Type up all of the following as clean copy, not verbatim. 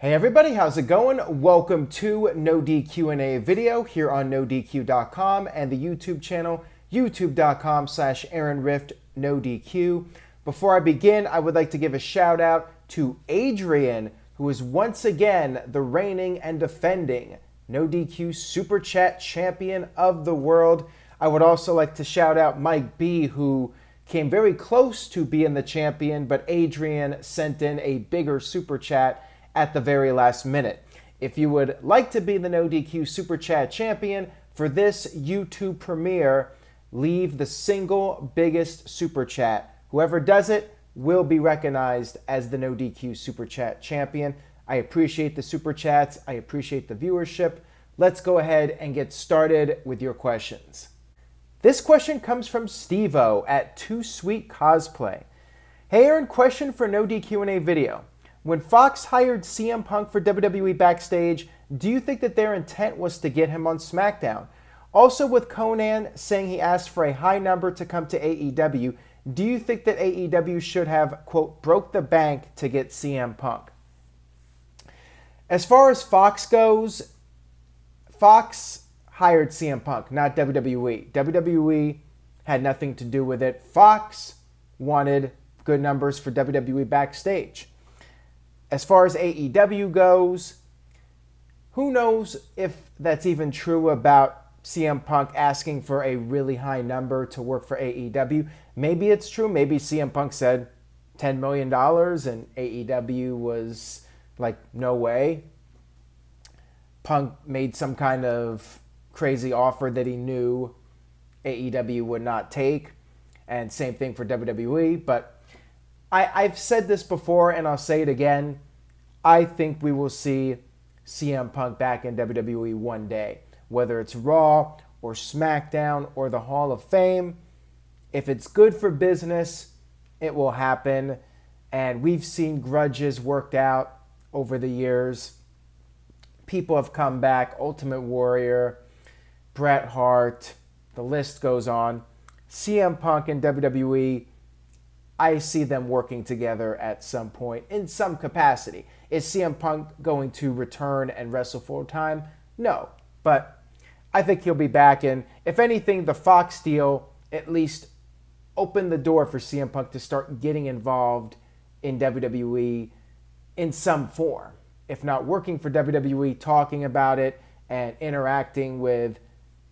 Hey everybody, how's it going? Welcome to NoDQ&A video here on NoDQ.com and the YouTube channel, youtube.com/AaronRiftNoDQ. Before I begin, I would like to give a shout out to Adrian, who is once again the reigning and defending NoDQ Super Chat Champion of the world. I would also like to shout out Mike B, who came very close to being the champion, but Adrian sent in a bigger Super Chat at the very last minute. If you would like to be the NoDQ Super Chat Champion for this YouTube premiere, leave the single biggest Super Chat. Whoever does it will be recognized as the NoDQ Super Chat Champion. I appreciate the Super Chats. I appreciate the viewership. Let's go ahead and get started with your questions. This question comes from Steve-O at Too Sweet Cosplay. Hey Aaron, question for NoDQ&A video. When Fox hired CM Punk for WWE Backstage, do you think that their intent was to get him on SmackDown? Also, with Conan saying he asked for a high number to come to AEW, do you think that AEW should have, quote, broke the bank to get CM Punk? As far as Fox goes, Fox hired CM Punk, not WWE. WWE had nothing to do with it. Fox wanted good numbers for WWE Backstage. As far as AEW goes, who knows if that's even true about CM Punk asking for a really high number to work for AEW. Maybe it's true. Maybe CM Punk said $10 million and AEW was like, no way. Punk made some kind of crazy offer that he knew AEW would not take. And same thing for WWE. But I've said this before and I'll say it again. I think we will see CM Punk back in WWE one day. Whether it's Raw or SmackDown or the Hall of Fame. If it's good for business, it will happen. And we've seen grudges worked out over the years. People have come back. Ultimate Warrior, Bret Hart, the list goes on. CM Punk and WWE, I see them working together at some point in some capacity. Is CM Punk going to return and wrestle full time? No, but I think he'll be back. And if anything, the Fox deal at least opened the door for CM Punk to start getting involved in WWE in some form. If not working for WWE, talking about it and interacting with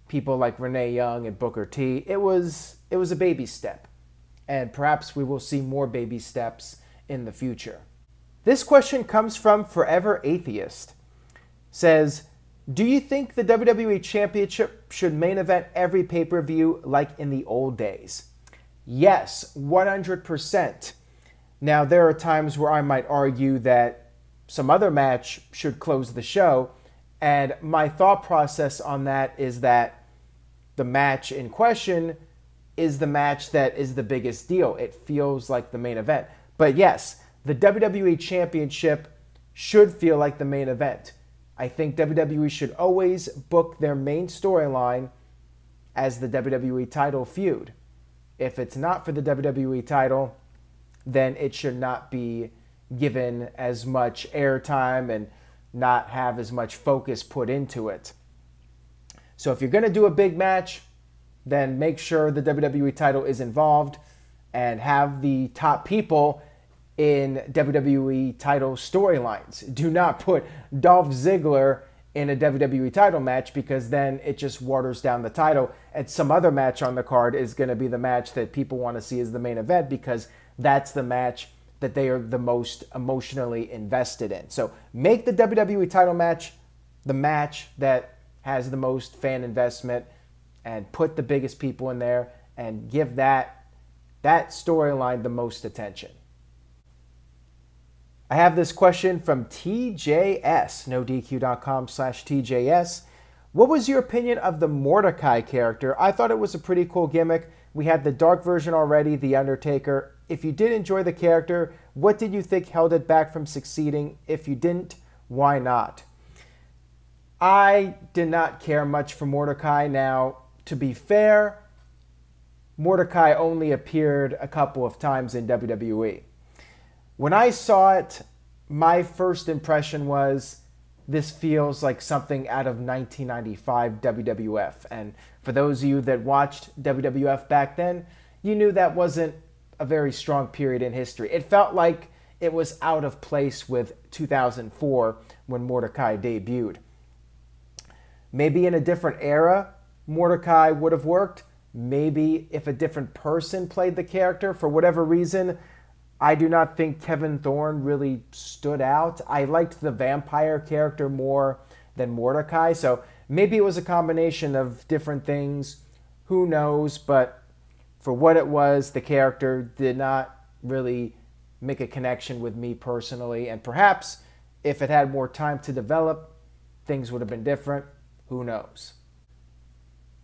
people like Renee Young and Booker T. It was a baby step. And perhaps we will see more baby steps in the future. This question comes from Forever Atheist. Says, do you think the WWE Championship should main event every pay-per-view like in the old days? Yes, 100%. Now, there are times where I might argue that some other match should close the show. And my thought process on that is that the match in question is the match that is the biggest deal. It feels like the main event. But yes, the WWE Championship should feel like the main event. I think WWE should always book their main storyline as the WWE title feud. If it's not for the WWE title, then it should not be given as much airtime and not have as much focus put into it. So if you're going to do a big match, then make sure the WWE title is involved and have the top people in WWE title storylines. Do not put Dolph Ziggler in a WWE title match because then it just waters down the title. And some other match on the card is going to be the match that people want to see as the main event because that's the match that they are the most emotionally invested in. So make the WWE title match the match that has the most fan investment and put the biggest people in there and give that storyline the most attention. I have this question from TJS, NoDQ.com/TJS. What was your opinion of the Mordecai character? I thought it was a pretty cool gimmick. We had the dark version already, The Undertaker. If you did enjoy the character, what did you think held it back from succeeding? If you didn't, why not? I did not care much for Mordecai. Now, to be fair, Mordecai only appeared a couple of times in WWE. When I saw it, my first impression was this feels like something out of 1995 WWF. And for those of you that watched WWF back then, you knew that wasn't a very strong period in history. It felt like it was out of place with 2004 when Mordecai debuted. Maybe in a different era, Mordecai would have worked. Maybe if a different person played the character. For whatever reason, I do not think Kevin Thorne really stood out. I liked the vampire character more than Mordecai. So maybe it was a combination of different things. Who knows? But for what it was, the character did not really make a connection with me personally. And perhaps if it had more time to develop, things would have been different. Who knows?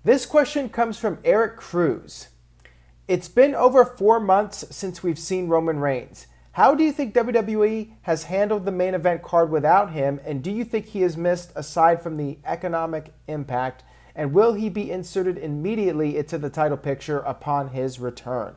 This question comes from Eric Cruz. It's been over 4 months since we've seen Roman Reigns. How do you think WWE has handled the main event card without him, and do you think he has missed aside from the economic impact, and will he be inserted immediately into the title picture upon his return?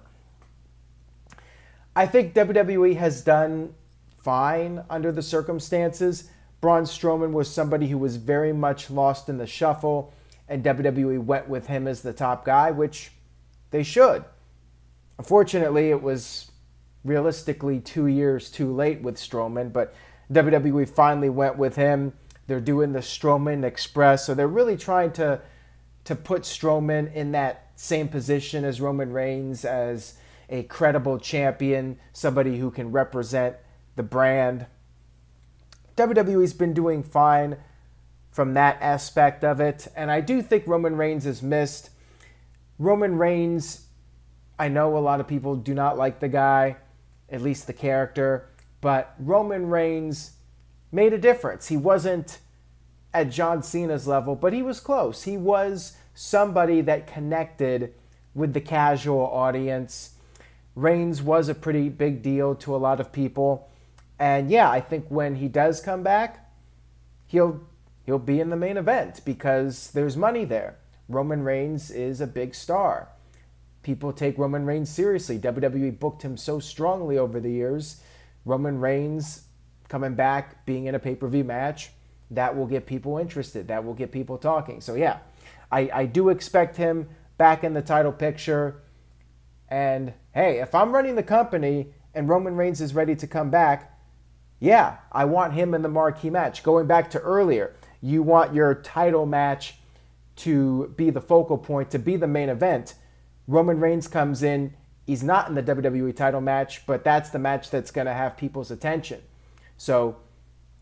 I think WWE has done fine under the circumstances. Braun Strowman was somebody who was very much lost in the shuffle, and WWE went with him as the top guy, which they should. Unfortunately, it was realistically 2 years too late with Strowman, but WWE finally went with him. They're doing the Strowman Express, so they're really trying to put Strowman in that same position as Roman Reigns, as a credible champion, somebody who can represent the brand. WWE's been doing fine from that aspect of it, and I do think Roman Reigns is missed. Roman Reigns, I know a lot of people do not like the guy, at least the character, but Roman Reigns made a difference. He wasn't at John Cena's level, but he was close. He was somebody that connected with the casual audience. Reigns was a pretty big deal to a lot of people. And yeah, I think when he does come back, he'll be in the main event because there's money there. Roman Reigns is a big star. People take Roman Reigns seriously. WWE booked him so strongly over the years. Roman Reigns coming back, being in a pay-per-view match, that will get people interested. That will get people talking. So yeah, I do expect him back in the title picture. And hey, if I'm running the company and Roman Reigns is ready to come back, yeah, I want him in the marquee match. Going back to earlier, you want your title match to be the focal point, to be the main event. Roman Reigns comes in, he's not in the WWE title match, but that's the match that's going to have people's attention. So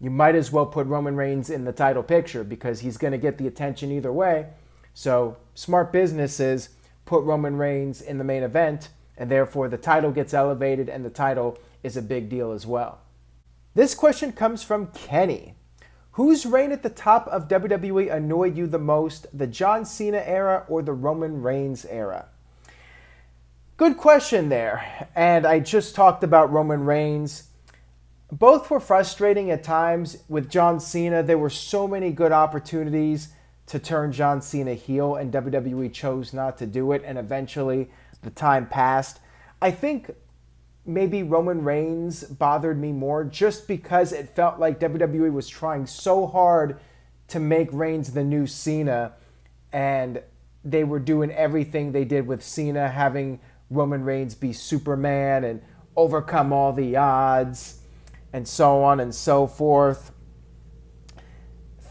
you might as well put Roman Reigns in the title picture because he's going to get the attention either way. So smart business is put Roman Reigns in the main event, and therefore the title gets elevated and the title is a big deal as well. This question comes from Kenny. Whose reign at the top of WWE annoyed you the most, the John Cena era or the Roman Reigns era? Good question there. And I just talked about Roman Reigns. Both were frustrating at times. With John Cena, there were so many good opportunities to turn John Cena heel, and WWE chose not to do it, and eventually the time passed. I think maybe Roman Reigns bothered me more just because it felt like WWE was trying so hard to make Reigns the new Cena, and they were doing everything they did with Cena, having Roman Reigns be Superman and overcome all the odds and so on and so forth.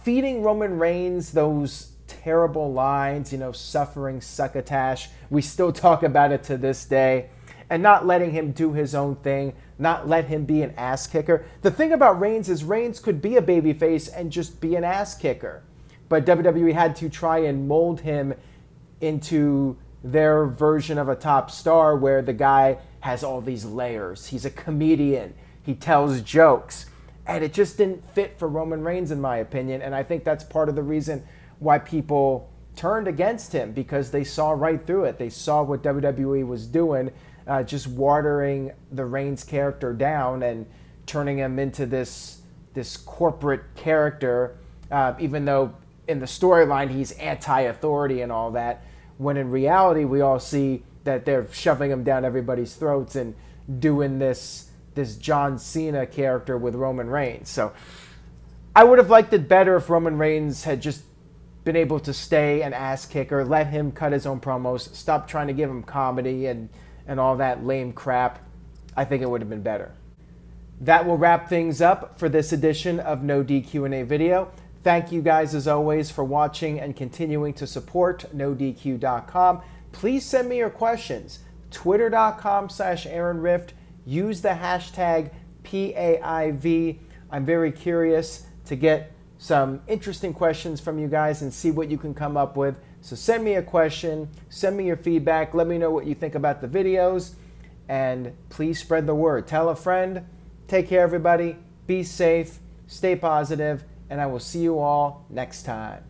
Feeding Roman Reigns those terrible lines, suffering succotash. We still talk about it to this day. And not letting him do his own thing, not let him be an ass kicker. The thing about Reigns is Reigns could be a babyface and just be an ass kicker. But WWE had to try and mold him into their version of a top star where the guy has all these layers. He's a comedian. He tells jokes. And it just didn't fit for Roman Reigns, in my opinion. And I think that's part of the reason why people turned against him, because they saw right through it. They saw what WWE was doing, just watering the Reigns character down and turning him into this corporate character, even though in the storyline he's anti-authority and all that, when in reality we all see that they're shoving him down everybody's throats and doing this this John Cena character with Roman Reigns. So I would have liked it better if Roman Reigns had just been able to stay an ass kicker, let him cut his own promos, stop trying to give him comedy and all that lame crap. I think it would have been better. That will wrap things up for this edition of No DQ&A video. Thank you guys as always for watching and continuing to support NoDQ.com. Please send me your questions. Twitter.com/AaronRift. Use the hashtag PAIV. I'm very curious to get some interesting questions from you guys and see what you can come up with. So send me a question, send me your feedback, let me know what you think about the videos, and please spread the word. Tell a friend. Take care, everybody. Be safe, stay positive, and I will see you all next time.